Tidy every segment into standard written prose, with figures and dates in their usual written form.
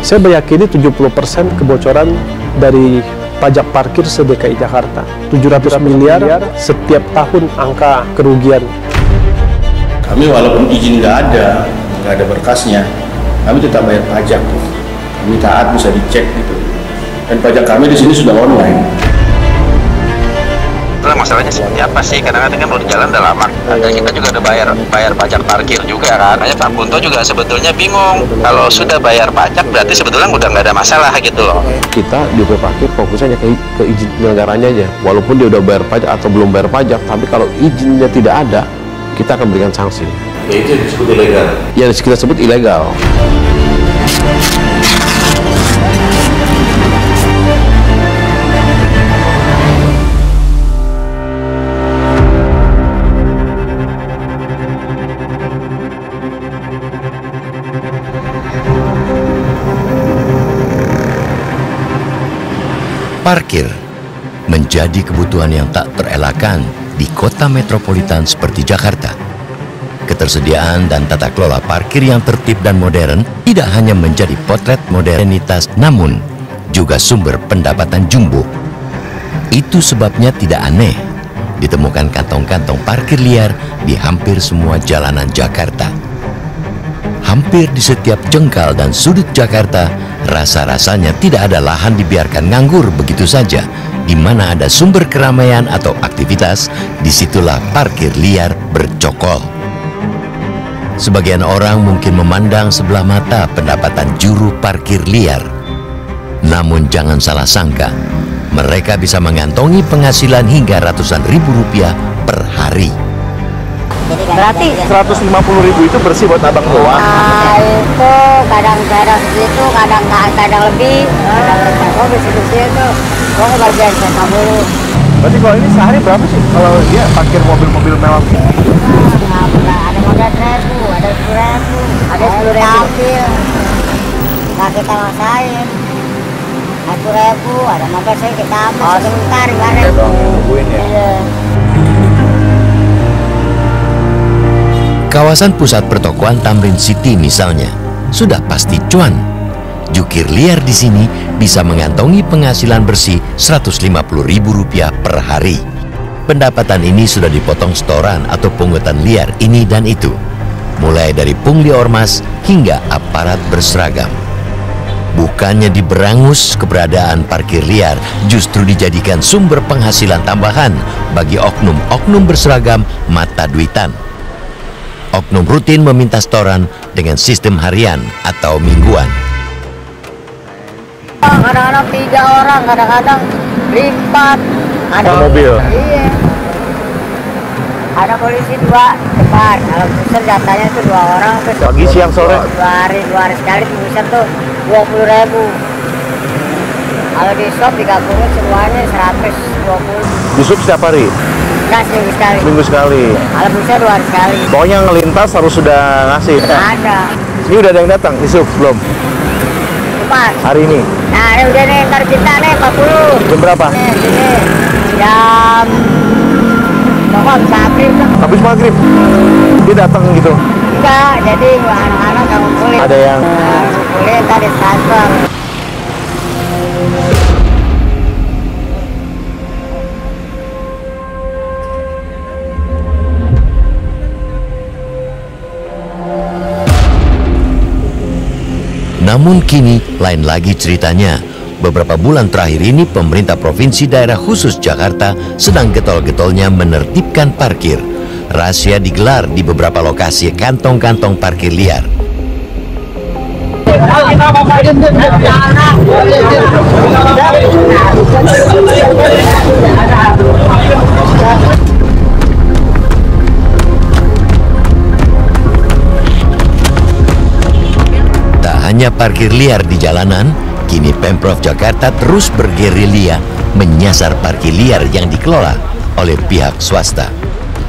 Saya meyakini 70% kebocoran dari pajak parkir se-DKI Jakarta. 700 miliar setiap tahun angka kerugian. Kami walaupun izin nggak ada berkasnya, kami tetap bayar pajak. Kami taat, bisa dicek gitu. Dan pajak kami di sini sudah online. Masalahnya seperti apa sih? Kadang-kadang kan baru jalan udah lama. Dan kita juga udah bayar pajak parkir juga kan. Makanya Pak Kunto juga sebetulnya bingung. Kalau sudah bayar pajak berarti sebetulnya udah nggak ada masalah gitu loh. Kita di UP Parkir fokusnya ke izin penyelenggaranya aja. Walaupun dia udah bayar pajak atau belum bayar pajak, tapi kalau izinnya tidak ada, kita akan berikan sanksi. Ya itu disebut ilegal. Yang kita sebut ilegal. Parkir menjadi kebutuhan yang tak terelakkan di kota metropolitan seperti Jakarta. Ketersediaan dan tata kelola parkir yang tertib dan modern tidak hanya menjadi potret modernitas, namun juga sumber pendapatan jumbo. Itu sebabnya tidak aneh ditemukan kantong-kantong parkir liar di hampir semua jalanan Jakarta. Hampir di setiap jengkal dan sudut Jakarta, rasa-rasanya tidak ada lahan dibiarkan nganggur begitu saja. Di mana ada sumber keramaian atau aktivitas, disitulah parkir liar bercokol. Sebagian orang mungkin memandang sebelah mata pendapatan juru parkir liar. Namun jangan salah sangka, mereka bisa mengantongi penghasilan hingga ratusan ribu rupiah per hari. Berarti 150.000 itu bersih buat abang doang? Itu kadang-kadang segitu, kadang lebih. Kadang-kadang bersih-bersih itu, gue bagian saya dulu. Berarti kalau ini sehari berapa sih kalau dia parkir mobil-mobil mewah? Ada modal 1.000, ada 10.000, ada 10.000. Nah kita masain. 1.000, ada mobil saya kita ambil sebentar gimana? Nungguin ya? Iya. Kawasan pusat pertokoan Tamrin City misalnya, sudah pasti cuan. Jukir liar di sini bisa mengantongi penghasilan bersih Rp150.000 per hari. Pendapatan ini sudah dipotong setoran atau pungutan liar ini dan itu, mulai dari pungli ormas hingga aparat berseragam. Bukannya diberangus, keberadaan parkir liar justru dijadikan sumber penghasilan tambahan bagi oknum-oknum berseragam mata duitan. Oknum rutin meminta setoran dengan sistem harian atau mingguan. Kadang-kadang 3 orang, kadang-kadang 4. Ada mobil? Iya. Ada polisi 2 depan. Kalau pusat jatahnya itu 2 orang. Pagi, siang, sore? 2 hari sekali pusat tuh 20.000. Kalau di shop digabungin semuanya 120. Di sub setiap hari? Nah, seminggu sekali. Seminggu sekali. Kalau bisa 2 hari sekali. Pokoknya ngelintas harus sudah ngasih. Ada. Ini udah ada yang datang di sub belum? Cepat. Hari ini? Nah, ini udah nih, ntar kita nih 40. Jam berapa? Nih, sini. Jam maghrib. Habis maghrib? Dia datang gitu? Enggak, jadi anak-anak gak ngumpulin. Ada yang? Ngumpulin, tadi transfer. Namun kini lain lagi ceritanya. Beberapa bulan terakhir ini pemerintah provinsi daerah khusus Jakarta sedang getol-getolnya menertibkan parkir. Razia digelar di beberapa lokasi kantong-kantong parkir liar. Hanya parkir liar di jalanan, kini Pemprov Jakarta terus bergerilya menyasar parkir liar yang dikelola oleh pihak swasta.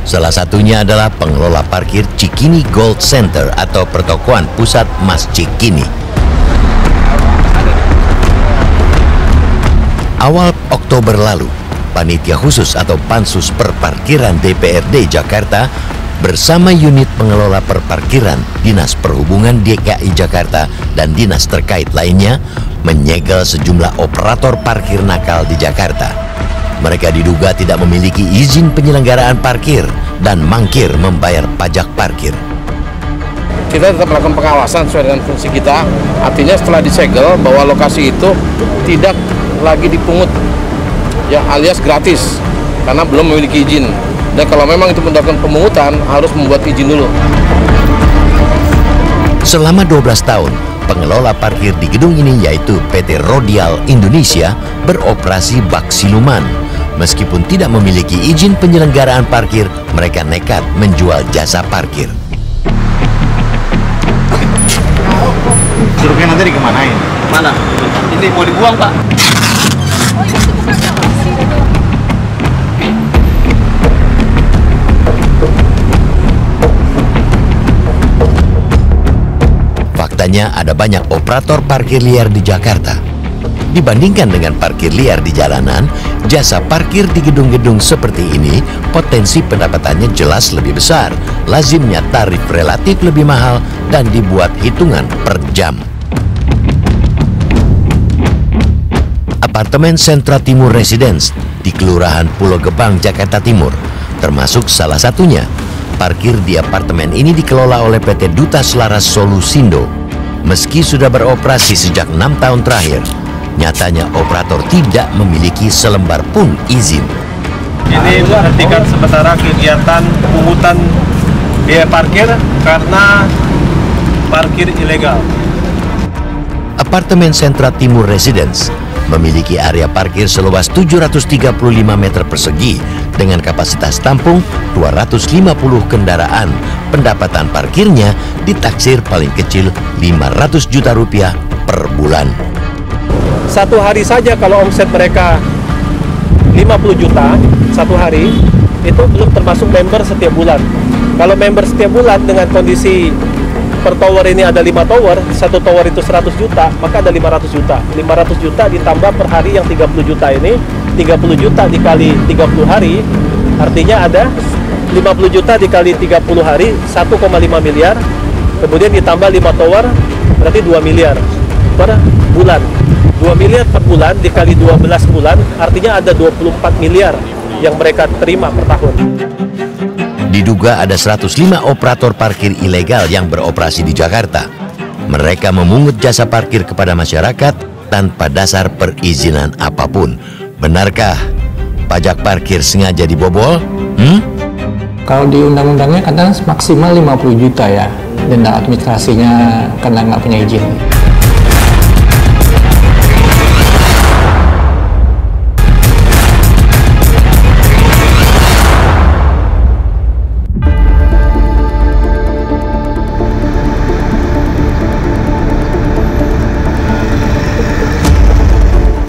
Salah satunya adalah pengelola parkir Cikini Gold Center atau pertokoan pusat Mas Cikini. Awal Oktober lalu, Panitia Khusus atau Pansus Perparkiran DPRD Jakarta bersama unit pengelola perparkiran Dinas Perhubungan DKI Jakarta dan dinas terkait lainnya menyegel sejumlah operator parkir nakal di Jakarta. Mereka diduga tidak memiliki izin penyelenggaraan parkir dan mangkir membayar pajak parkir. Kita tetap melakukan pengawasan sesuai dengan fungsi kita. Artinya setelah disegel bahwa lokasi itu tidak lagi dipungut, ya alias gratis, karena belum memiliki izin. Dan kalau memang itu melakukan pemungutan, harus membuat izin dulu. Selama 12 tahun, pengelola parkir di gedung ini yaitu PT Rodial Indonesia beroperasi bak siluman. Meskipun tidak memiliki izin penyelenggaraan parkir, mereka nekat menjual jasa parkir. Truknya nanti dikemanain? Mana? Ini mau dibuang, Pak. Faktanya ada banyak operator parkir liar di Jakarta. Dibandingkan dengan parkir liar di jalanan, jasa parkir di gedung-gedung seperti ini potensi pendapatannya jelas lebih besar. Lazimnya tarif relatif lebih mahal dan dibuat hitungan per jam. Apartemen Sentra Timur Residence di Kelurahan Pulau Gebang, Jakarta Timur, termasuk salah satunya. Parkir di apartemen ini dikelola oleh PT Duta Selaras Solusindo. Meski sudah beroperasi sejak 6 tahun terakhir, nyatanya operator tidak memiliki selembar pun izin. Ini menghentikan sementara kegiatan pungutan biaya parkir karena parkir ilegal. Apartemen Sentra Timur Residence memiliki area parkir seluas 735 meter persegi dengan kapasitas tampung 250 kendaraan. Pendapatan parkirnya ditaksir paling kecil 500 juta rupiah per bulan. Satu hari saja kalau omset mereka 50 juta satu hari, itu belum termasuk member setiap bulan. Kalau member setiap bulan dengan kondisi per tower ini ada 5 tower, satu tower itu 100 juta, maka ada 500 juta. 500 juta ditambah per hari yang 30 juta ini, 30 juta dikali 30 hari, artinya ada 50 juta dikali 30 hari, 1,5 miliar, kemudian ditambah 5 tower, berarti 2 miliar per bulan. 2 miliar per bulan dikali 12 bulan, artinya ada 24 miliar yang mereka terima per tahun. Diduga ada 105 operator parkir ilegal yang beroperasi di Jakarta. Mereka memungut jasa parkir kepada masyarakat tanpa dasar perizinan apapun. Benarkah pajak parkir sengaja dibobol? Kalau di undang-undangnya kadang maksimal 50 juta ya, denda administrasinya karena nggak punya izin.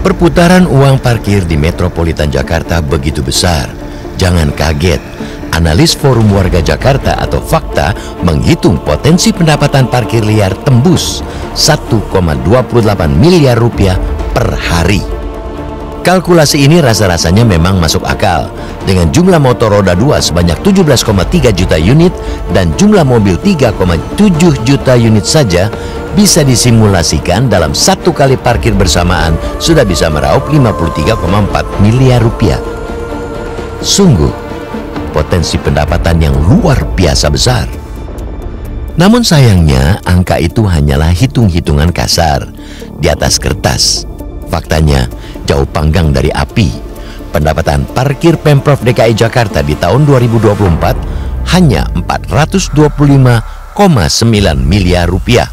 Perputaran uang parkir di Metropolitan Jakarta begitu besar. Jangan kaget, analis Forum Warga Jakarta atau Fakta menghitung potensi pendapatan parkir liar tembus 1,28 miliar rupiah per hari. Kalkulasi ini rasa-rasanya memang masuk akal. Dengan jumlah motor roda 2 sebanyak 17,3 juta unit dan jumlah mobil 3,7 juta unit saja, bisa disimulasikan dalam satu kali parkir bersamaan sudah bisa meraup 53,4 miliar rupiah. Sungguh, potensi pendapatan yang luar biasa besar. Namun sayangnya, angka itu hanyalah hitung-hitungan kasar di atas kertas. Faktanya, jauh panggang dari api. Pendapatan parkir Pemprov DKI Jakarta di tahun 2024 hanya 425,9 miliar rupiah.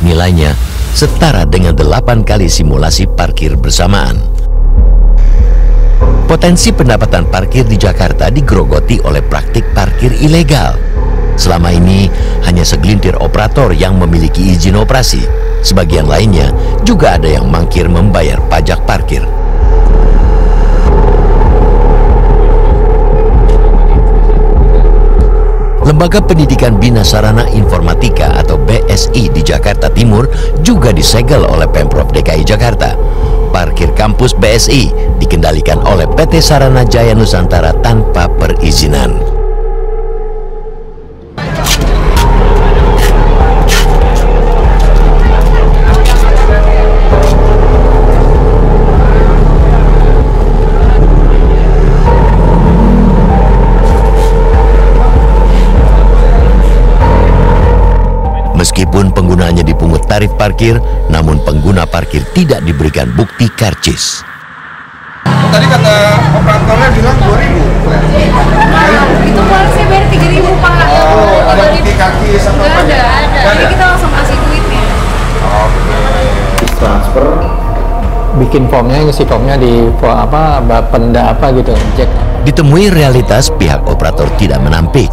Nilainya setara dengan 8 kali simulasi parkir bersamaan. Potensi pendapatan parkir di Jakarta digerogoti oleh praktik parkir ilegal. Selama ini hanya segelintir operator yang memiliki izin operasi. Sebagian lainnya juga ada yang mangkir membayar pajak parkir. Lembaga Pendidikan Bina Sarana Informatika atau BSI di Jakarta Timur juga disegel oleh Pemprov DKI Jakarta. parkir kampus BSI dikendalikan oleh PT Sarana Jaya Nusantara tanpa perizinan. Meskipun penggunaannya dipungut tarif parkir, namun pengguna parkir tidak diberikan bukti karcis. Tadi kata operatornya bilang 2.000. Itu kemarin saya bayar 3.000 Pak. Oh, ada bukti karcis atau apa? Nggak ada. Jadi kita langsung kasih duitnya. Oke. Transfer. Bikin formnya, ngisi formnya di Bapenda apa gitu, cek. Ditemui realitas, pihak operator tidak menampik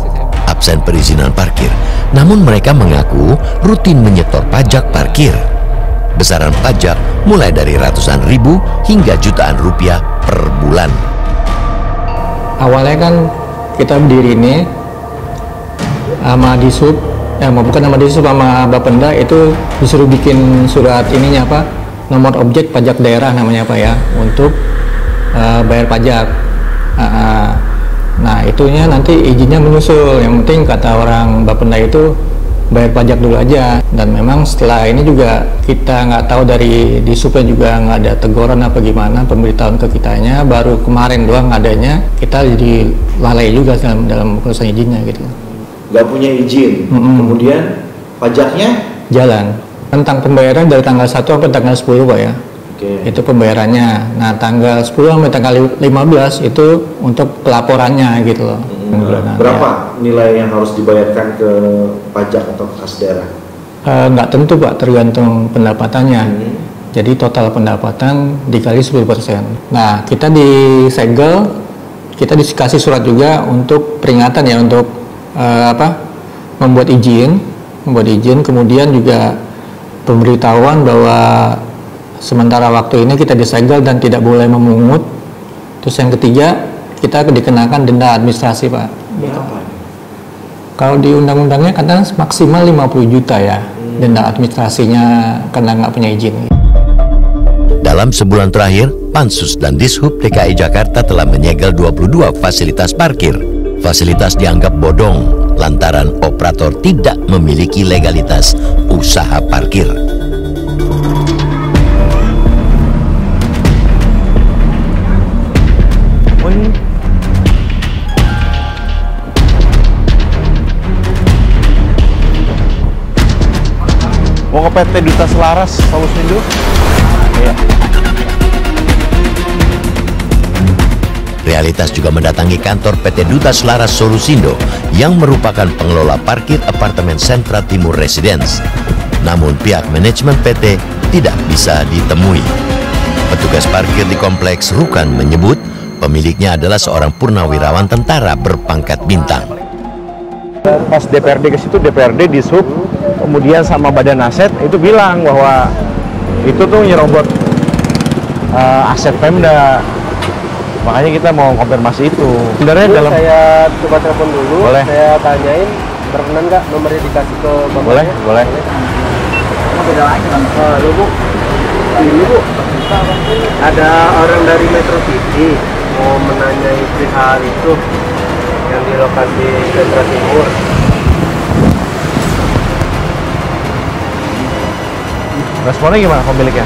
absen perizinan parkir, namun mereka mengaku rutin menyetor pajak parkir. Besaran pajak mulai dari ratusan ribu hingga jutaan rupiah per bulan. Awalnya kan kita berdiri ini sama Disub, bukan sama Disub, sama Bapenda itu disuruh bikin surat ininya apa, nomor objek pajak daerah namanya apa ya, untuk bayar pajak. Nah itunya nanti izinnya menyusul, yang penting kata orang Bapenda itu bayar pajak dulu aja. Dan memang setelah ini juga kita nggak tahu dari Disupnya juga nggak ada teguran apa gimana, pemberitahuan ke kitanya baru kemarin doang adanya, kita jadi lalai juga dalam urusan izinnya gitu. Nggak punya izin, kemudian pajaknya jalan. Tentang pembayaran dari tanggal 1 sampai tanggal 10 Pak ya. Itu pembayarannya. Nah tanggal 10 sampai tanggal 15 itu untuk pelaporannya gitu loh. Berapa nilai yang harus dibayarkan ke pajak atau kas daerah? Nggak tentu Pak, tergantung pendapatannya. Jadi total pendapatan dikali 10%. Nah kita disegel, kita dikasih surat juga untuk peringatan ya, untuk membuat izin, kemudian juga pemberitahuan bahwa sementara waktu ini kita disegel dan tidak boleh memungut. Terus yang ketiga, kita dikenakan denda administrasi Pak. Berapa? Kalau di undang-undangnya katanya maksimal 50 juta ya, denda administrasinya karena nggak punya izin. Dalam sebulan terakhir, Pansus dan Dishub DKI Jakarta telah menyegel 22 fasilitas parkir. Fasilitas dianggap bodong lantaran operator tidak memiliki legalitas usaha parkir. Mau ke PT Duta Selaras Solusindo? Iya. Realitas juga mendatangi kantor PT Duta Selaras Solusindo yang merupakan pengelola parkir apartemen Sentra Timur Residence. Namun pihak manajemen PT tidak bisa ditemui. Petugas parkir di kompleks Rukan menyebut pemiliknya adalah seorang purnawirawan tentara berpangkat bintang. Pas DPRD ke situ, DPRD Dishub kemudian sama Badan Aset itu bilang bahwa itu tuh nyerobot aset Pemda. Makanya kita mau konfirmasi itu. Sebenarnya dalam saya coba telepon dulu, boleh. Saya tanyain berkenan nggak nomornya dikasih ke Bapak? Boleh, boleh. Beda lagi kan? Lu Bu, ini Bu, ada orang dari Metro TV mau menanyai perihal itu yang di lokasi Sentra Timur. Responnya gimana pemiliknya?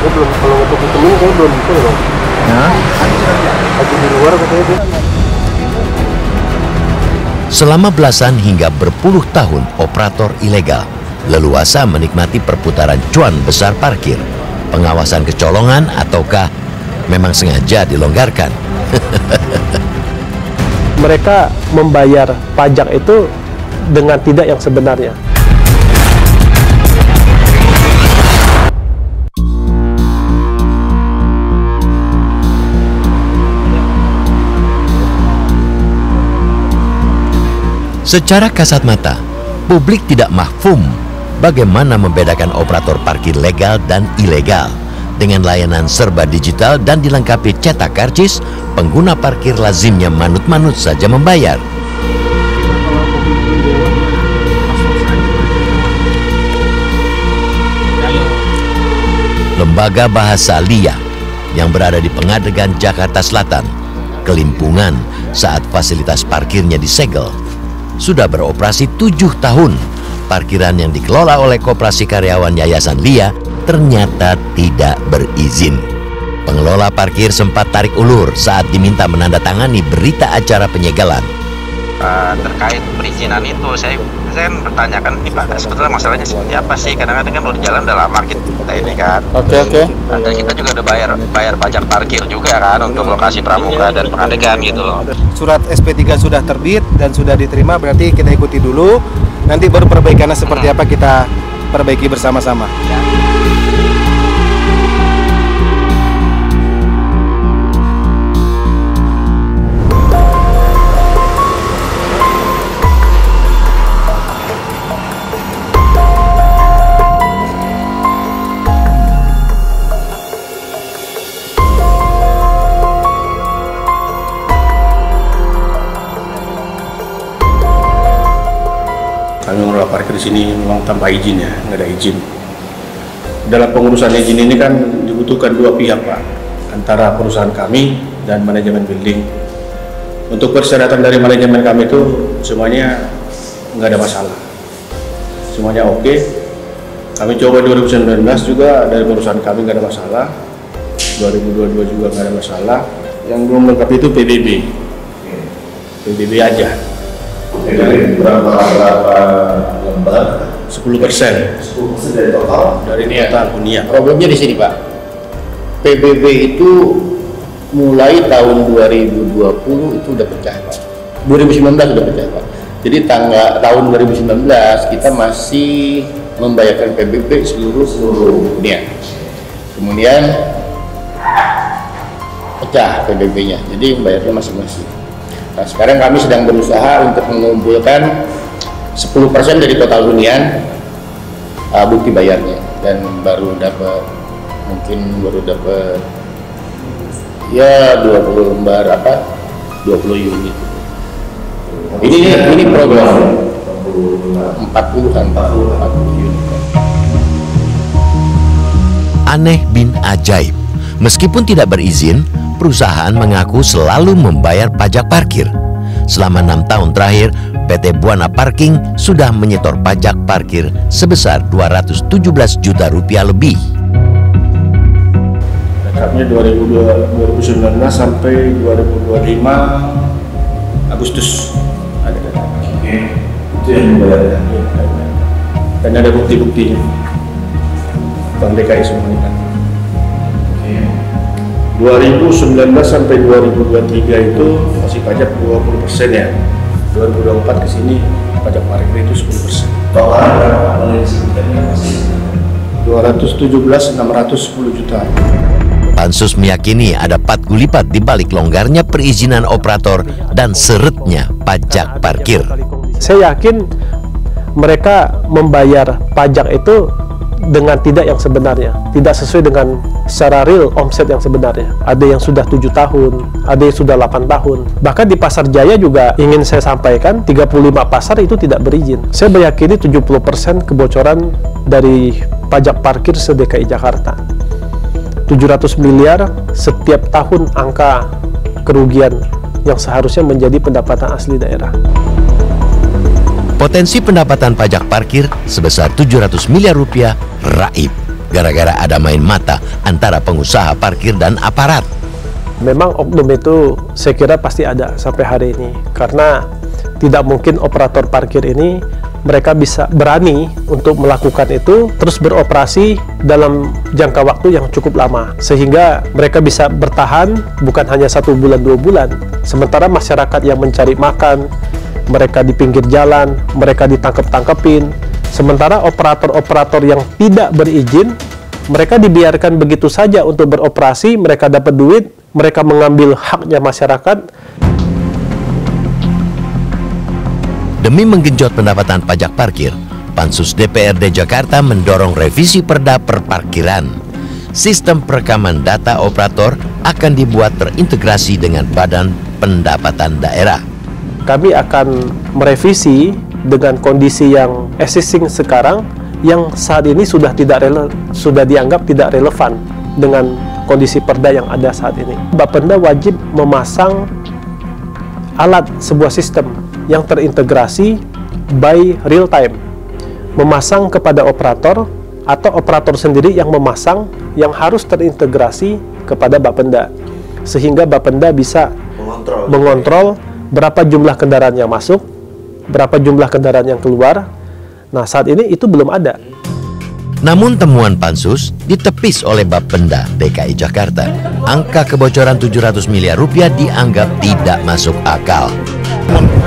Belum, kalau untuk ditemuin saya belum bisa dong. Ya. Lagi di luar katanya dia. Selama belasan hingga berpuluh tahun operator ilegal leluasa menikmati perputaran cuan besar parkir. Pengawasan kecolongan ataukah memang sengaja dilonggarkan? Mereka membayar pajak itu dengan tidak yang sebenarnya. Secara kasat mata, publik tidak mahfum bagaimana membedakan operator parkir legal dan ilegal. Dengan layanan serba digital dan dilengkapi cetak karcis, pengguna parkir lazimnya manut-manut saja membayar. Lembaga Bahasa LIA yang berada di Pengadegan, Jakarta Selatan, kelimpungan saat fasilitas parkirnya disegel. Sudah beroperasi 7 tahun, parkiran yang dikelola oleh Koperasi Karyawan Yayasan LIA ternyata tidak berizin. Pengelola parkir sempat tarik ulur saat diminta menandatangani berita acara penyegelan. Terkait perizinan itu, saya bertanyakan ini Pak, sebetulnya masalahnya seperti apa sih? Kadang-kadang kan udah jalan udah lama kita ini kan. Oke. Dan kita juga udah bayar pajak parkir juga kan untuk lokasi Pramuka dan Pengadegan gitu loh. Surat SP3 sudah terbit dan sudah diterima, berarti kita ikuti dulu. Nanti baru perbaikannya seperti apa kita perbaiki bersama-sama. Kami mengelola parkir di sini memang tanpa izin ya, nggak ada izin. Dalam pengurusan izin ini kan dibutuhkan dua pihak Pak, antara perusahaan kami dan manajemen building. Untuk persyaratan dari manajemen kami itu semuanya nggak ada masalah, semuanya oke. Kami coba 2019 juga dari perusahaan kami nggak ada masalah, 2022 juga nggak ada masalah. Yang belum lengkap itu PBB aja. Berapa lembar? 10% dari total? Dari total hunian. Problemnya di sini Pak, PBB itu mulai tahun 2020 itu udah pecah Pak, 2019 udah pecah Pak. Jadi tahun 2019 kita masih membayarkan PBB seluruh hunian. Kemudian pecah PBB-nya, jadi membayarnya masing-masing. Nah, sekarang kami sedang berusaha untuk mengumpulkan 10% dari total hunian bukti bayarnya, dan baru dapat ya 20 lembar 20 unit. Ini program 40 unit. Aneh bin ajaib, meskipun tidak berizin, perusahaan mengaku selalu membayar pajak parkir. Selama 6 tahun terakhir, PT Buana Parking sudah menyetor pajak parkir sebesar 217 juta rupiah lebih. Rekapnya 2019 sampai 2025 Agustus ada data. Itu yang dibayarkan. Dan ada bukti-buktinya. Bank DKI semuanya. 2019 sampai 2023 itu masih pajak 20% ya. 2024 ke sini pajak parkir itu 10%. Total berapa? Boleh disebutkan masih 217.610 juta. Pansus meyakini ada patgulipat di balik longgarnya perizinan operator dan seretnya pajak parkir. Saya yakin mereka membayar pajak itu dengan tidak yang sebenarnya, tidak sesuai dengan secara real omset yang sebenarnya. Ada yang sudah 7 tahun, ada yang sudah 8 tahun. Bahkan di Pasar Jaya juga ingin saya sampaikan 35 pasar itu tidak berizin. Saya meyakini 70% kebocoran dari pajak parkir se-DKI Jakarta. 700 miliar setiap tahun angka kerugian yang seharusnya menjadi pendapatan asli daerah. Potensi pendapatan pajak parkir sebesar 700 miliar rupiah raib gara-gara ada main mata antara pengusaha parkir dan aparat. Memang oknum itu saya kira pasti ada sampai hari ini, karena tidak mungkin operator parkir ini mereka bisa berani untuk melakukan itu terus beroperasi dalam jangka waktu yang cukup lama, sehingga mereka bisa bertahan bukan hanya 1 bulan 2 bulan, sementara masyarakat yang mencari makan, mereka di pinggir jalan, mereka ditangkap-tangkepin. Sementara operator-operator yang tidak berizin, mereka dibiarkan begitu saja untuk beroperasi, mereka dapat duit, mereka mengambil haknya masyarakat. Demi menggenjot pendapatan pajak parkir, Pansus DPRD Jakarta mendorong revisi Perda Perparkiran. Sistem perekaman data operator akan dibuat terintegrasi dengan Badan Pendapatan Daerah. Kami akan merevisi dengan kondisi yang existing sekarang, yang saat ini sudah dianggap tidak relevan dengan kondisi perda yang ada saat ini. Bapenda wajib memasang alat sebuah sistem yang terintegrasi by real time, memasang kepada operator atau operator sendiri yang memasang, yang harus terintegrasi kepada Bapenda, sehingga Bapenda bisa mengontrol berapa jumlah kendaraan yang masuk, berapa jumlah kendaraan yang keluar. Nah, saat ini itu belum ada. Namun temuan Pansus ditepis oleh Bapenda DKI Jakarta. Angka kebocoran 700 miliar rupiah dianggap tidak masuk akal.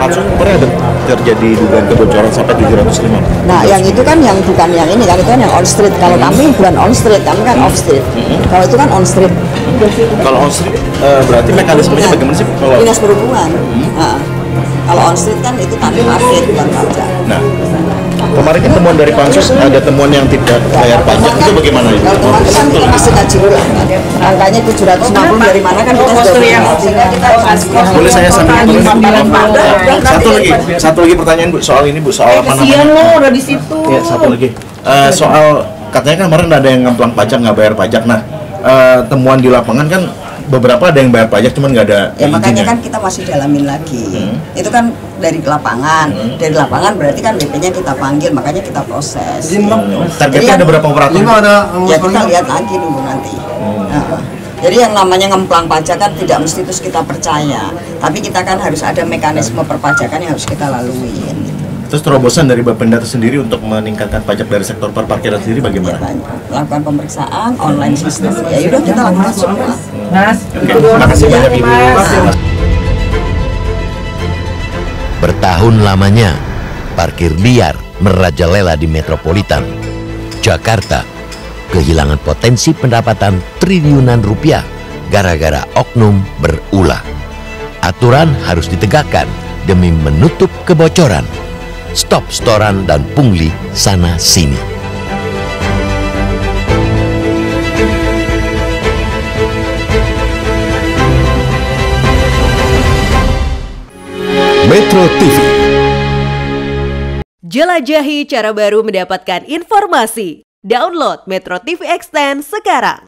Pansus kemarin ada terjadi dugaan kebocoran sampai 750. Nah, yang itu kan yang bukan yang ini kan, itu kan yang on street. Kalau kami bukan on street, kami kan off street. Kalau itu kan on street. Kalau on street berarti mekanismenya bagaimana sih? Kalau Dinas Perhubungan. Kalau on street kan itu kami parkir bukan pajak. Nah, kemarin kan temuan dari Pansus ada temuan yang tidak bayar pajak, itu bagaimana? Kalau teman kan kita masih kaji ulang. Angkanya 760 dari mana kan kita sudah boleh saya sampaikan satu lagi pertanyaan Bu, soal ini Bu, soal apa namanya? Kesian lo udah di situ. Ya, satu lagi. Soal katanya kan kemarin ada yang ngemplang pajak, nggak bayar pajak. Nah, temuan di lapangan kan beberapa ada yang bayar pajak cuman nggak ada ya, makanya izinnya. kan kita masih dalamin lagi. Itu kan dari lapangan. Dari lapangan berarti kan BP-nya kita panggil, makanya kita proses. Targetnya ada berapa operator? Ya kita lihat lagi nunggu nanti. Jadi yang namanya ngemplang pajak kan tidak mesti terus kita percaya, tapi kita kan harus ada mekanisme perpajakan yang harus kita laluin. Terus terobosan dari Bapenda sendiri untuk meningkatkan pajak dari sektor perparkiran sendiri bagaimana? Ya, lakukan pemeriksaan online sistem. Ya udah kita lakukan semua. Oke, terima kasih banyak Ibu. Bertahun lamanya parkir liar merajalela di metropolitan Jakarta, kehilangan potensi pendapatan triliunan rupiah gara-gara oknum berulah. Aturan harus ditegakkan demi menutup kebocoran. Stop setoran dan pungli sana sini. Metro TV. Jelajahi cara baru mendapatkan informasi. Download Metro TV Extend sekarang.